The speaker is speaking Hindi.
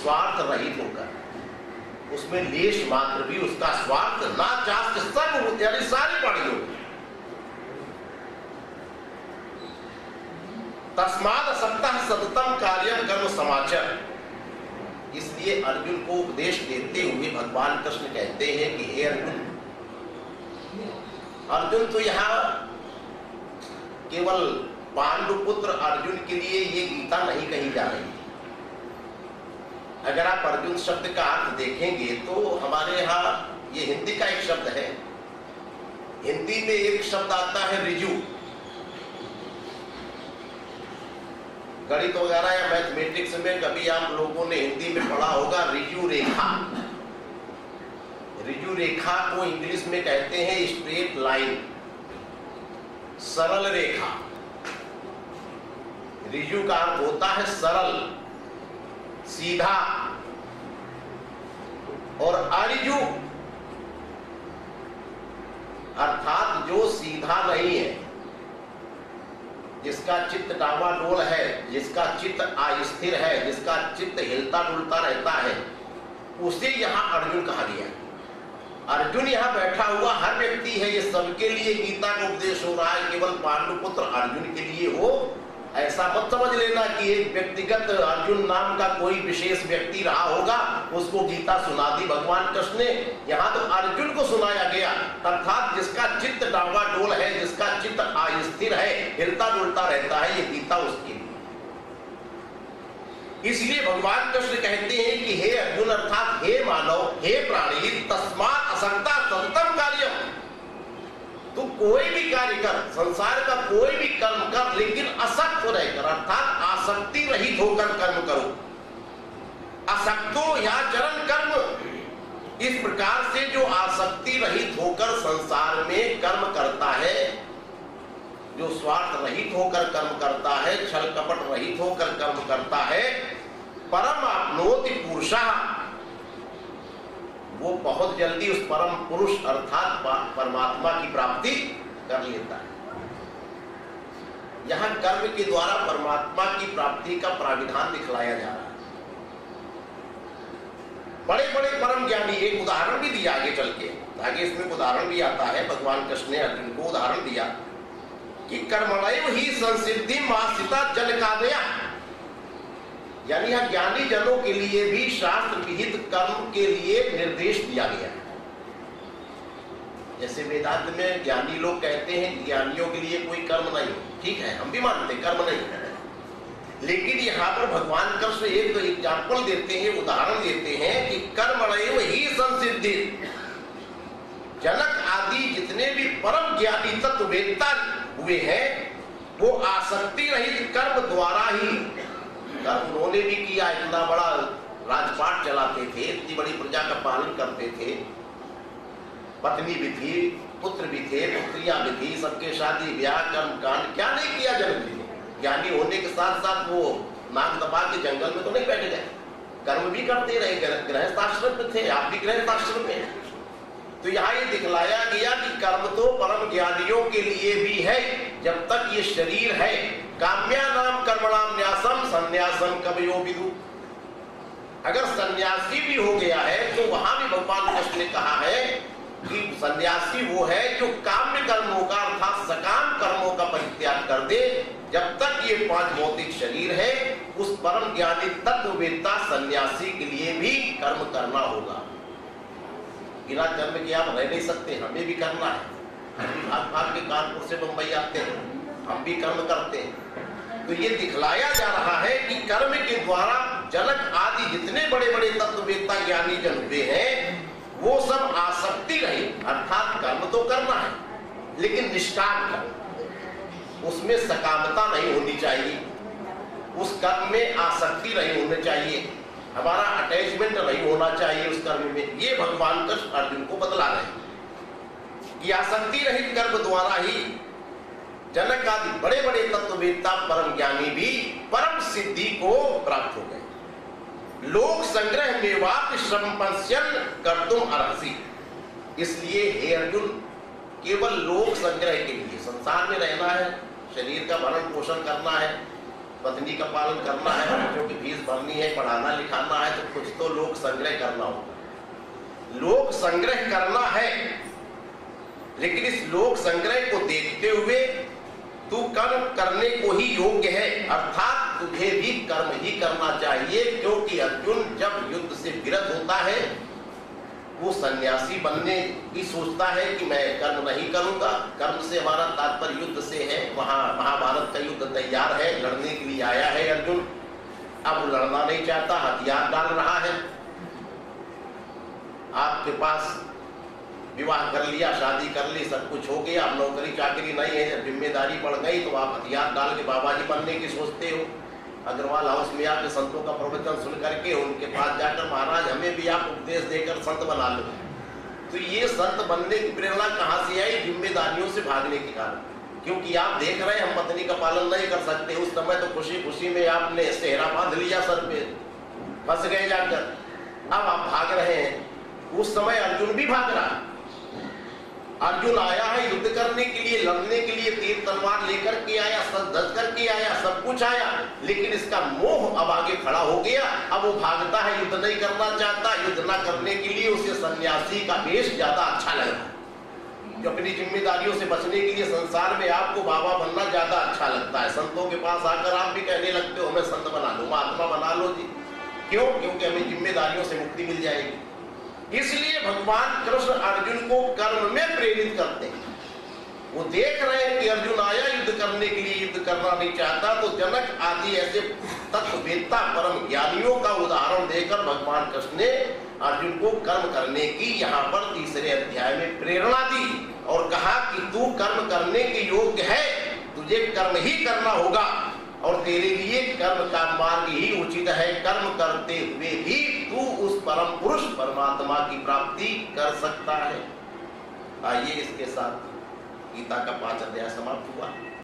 स्वार्थ रहित होकर, उसमें लेश मात्र भी उसका स्वार्थ ना चाह सब यानी सारी प्राणियों, तस्माद असक्तः सततम कार्यम कर्म समाचर। इसलिए अर्जुन को उपदेश देते हुए भगवान कृष्ण कहते हैं कि हे अर्जुन, अर्जुन तो यहाँ केवल पांडुपुत्र अर्जुन के लिए ये गीता नहीं कही जा रही। अगर आप अर्जुन शब्द का अर्थ देखेंगे तो हमारे यहाँ ये हिंदी का एक शब्द है, हिंदी में एक शब्द आता है ऋजु। गणित वगैरह या मैथमेटिक्स में कभी आप लोगों ने हिंदी में पढ़ा होगा ऋजु रेखा। ऋजु रेखा को इंग्लिश में कहते हैं स्ट्रेट लाइन, सरल रेखा। ऋजु का अर्थ होता है सरल, सीधा, और अऋजु अर्थात जो सीधा नहीं है, जिसका चित्त डावाडोल है, जिसका चित्त अस्थिर है, जिसका चित्त हिलता डुलता रहता है, उसे यहां अर्जुन कहा गया। अर्जुन यहाँ बैठा हुआ हर व्यक्ति है, ये सबके लिए गीता का उपदेश हो रहा है, केवल पांडुपुत्र अर्जुन के लिए हो ऐसा मत समझ लेना कि एक व्यक्तिगत अर्जुन नाम का कोई विशेष व्यक्ति रहा होगा, उसको गीता सुना दी भगवान कृष्ण ने। यहाँ तो अर्जुन को सुनाया गया, अर्थात जिसका चित्त डावाडोल है, जिसका चित्त अस्थिर है, हिलता डुलता रहता है, ये गीता उसके लिए। इसलिए भगवान कृष्ण कहते हैं कि हे अर्जुन अर्थात हे मानव, हे प्राणी, तस्मात् असक्ता सततम कार्यम। तू कोई भी कार्य कर, संसार का कोई भी कर्म कर, लेकिन असक्त रहकर अर्थात आसक्ति रहित होकर कर्म करो। असक्तो या चरण कर्म, इस प्रकार से जो आसक्ति रहित होकर संसार में कर्म करता है, जो स्वार्थ रहित होकर कर्म करता है, छल कपट रहित होकर कर्म करता है, परम आपनोति पुरुषः, वो बहुत जल्दी उस परम पुरुष अर्थात परमात्मा की प्राप्ति कर लेता है। यहां कर्म के द्वारा परमात्मा की प्राप्ति का प्राविधान दिखलाया जा रहा है। बड़े बड़े परम ज्ञानी, एक उदाहरण भी दिया आगे चल के, आगे इसमें उदाहरण भी आता है। भगवान कृष्ण ने अर्जुन को उदाहरण दिया कि कर्मणैव ही संसिद्धि मासिता जनकादया, यानी यहां ज्ञानी जनों के लिए भी शास्त्र विहित कर्म के लिए निर्देश दिया गया है। जैसे वेदांत में ज्ञानी लोग कहते हैं ज्ञानियों के लिए कोई कर्म नहीं, ठीक है, हम भी मानते हैं कर्म नहीं है, लेकिन यहाँ पर भगवान कृष्ण एक एग्जाम्पल देते हैं, उदाहरण देते हैं कि कर्मणैव ही संसिद्धि, जनक आदि जितने भी परम ज्ञानी तत्ववेत्ता हुए हैं, वो आसक्ति रहित कर्म द्वारा ही, उन्होंने भी किया, इतना बड़ा राजपाट चलाते थे, इतनी बड़ी प्रजा का पालन करते थे, पत्नी भी थी, पुत्र भी थे, पुत्रियां भी थी, सबके शादी ब्याह कर्म कांड क्या नहीं किया जनक जी ने। ज्ञानी होने के साथ साथ वो नाग दबा के जंगल में तो नहीं बैठ गए, कर्म भी करते रहे, गृहस्थाश्रम में थे, आप भी गृहस्थाश्रम में हैं। तो यहाँ ये दिखलाया गया कि कर्म तो परम ज्ञानियों के लिए भी है, जब तक ये शरीर है। काम्यानाम कर्मणाम न्यासम संन्यासम कवयो विदु, अगर सन्यासी भी हो गया है तो वहां भी भगवान कृष्ण ने कहा है कि सन्यासी वो है जो काम्य कर्मों का अर्थात सकाम कर्मों का परित्याग कर दे। जब तक ये पांच भौतिक शरीर है, उस परम ज्ञानी तत्ववेत्ता सन्यासी के लिए भी कर्म करना होगा। बिना कर्म के आप रह नहीं सकते, हमें भी करना है। हम भी भाग भाग के कानपुर से बंबई आते हैं, हम भी कर्म करते हैं। तो ये दिखलाया जा रहा है कि कर्म के द्वारा जनक आदि जितने बड़े बड़े तत्ववेत्ता ज्ञानी जन हुए हैं, वो सब आसक्ति रही, अर्थात कर्म तो करना है लेकिन निष्काम कर्म, उसमें सकामता नहीं होनी चाहिए, उस कर्म में आसक्ति नहीं होनी चाहिए, हमारा अटैचमेंट नहीं होना चाहिए उस कर्म में। ये भगवान कृष्ण अर्जुन को बतला रहे हैं कि आसक्ति रहित कर्म द्वारा ही जनक आदि बड़े बड़े तत्ववेत्ता परम ज्ञानी भी परम सिद्धि को प्राप्त हो गए। लोक संग्रह में वापि श्रमपश्यन कर्तुम अर्हसि, इसलिए हे अर्जुन केवल लोक संग्रह के लिए, संसार में रहना है, शरीर का भरण पोषण करना है, पत्नी का पालन करना है, बच्चों की फीस भरनी है, पढ़ाना लिखाना है, तो कुछ तो लोक संग्रह करना होगा। लोक संग्रह करना है, लेकिन इस लोक संग्रह को देखते हुए तू कर्म करने को ही योग्य है, अर्थात तुझे भी कर्म ही करना चाहिए। क्योंकि अर्जुन जब युद्ध से विरत होता है, वो सन्यासी बनने की सोचता है कि मैं कर्म नहीं करूंगा। कर्म से हमारा तात्पर्य युद्ध से है। वहां महाभारत का युद्ध तैयार है, लड़ने के लिए आया है अर्जुन। अब लड़ना नहीं चाहता, हथियार डाल रहा है। आपके पास विवाह कर लिया, शादी कर ली, सब कुछ हो गया, अब नौकरी चाकरी नहीं है, जब जिम्मेदारी बढ़ गई तो आप हथियार डाल के बाबा जी बनने की सोचते हो। अग्रवाल हाउस में आके संतों का प्रवचन सुन करके उनके पास जाकर महाराज हमें भी आप उपदेश देकर संत बना लो। तो ये संत बनने की प्रेरणा कहाँ से आई? जिम्मेदारियों से भागने के कारण। क्योंकि आप देख रहे हैं हम पत्नी का पालन नहीं कर सकते। उस समय तो खुशी खुशी में आपने सेहरा बांध लिया सर पे, फंस गए जाकर, अब आप भाग रहे हैं। उस समय अर्जुन भी भाग रहा। अर्जुन आया है युद्ध करने के लिए, लड़ने के लिए, तीर तलवार लेकर के आया, सब धस करके आया, सब कुछ आया, लेकिन इसका मोह अब आगे खड़ा हो गया। अब वो भागता है, युद्ध नहीं करना चाहता। युद्ध ना करने के लिए उसे सन्यासी का वेश ज्यादा अच्छा लग रहा है। जो अपनी जिम्मेदारियों से बचने के लिए संसार में आपको बाबा बनना ज्यादा अच्छा लगता है। संतों के पास आकर आप भी कहने लगते हो हमें संत बना लो, महात्मा बना लो जी। क्यों? क्योंकि हमें जिम्मेदारियों से मुक्ति मिल जाएगी। इसलिए भगवान कृष्ण अर्जुन को कर्म में प्रेरित करते हैं। वो देख रहे हैं कि अर्जुन आया युद्ध करने के लिए, युद्ध करना नहीं चाहता, तो जनक आदि ऐसे तत्ववेत्ता परम ज्ञानियों का उदाहरण देकर भगवान कृष्ण ने अर्जुन को कर्म करने की यहाँ पर तीसरे अध्याय में प्रेरणा दी और कहा कि तू कर्म करने के योग्य है, तुझे कर्म ही करना होगा और तेरे लिए कर्म का मार्ग ही उचित है। कर्म करते हुए भी तू उस परम पुरुष परमात्मा की प्राप्ति कर सकता है। आइए इसके साथ गीता का 5 अध्याय समाप्त हुआ।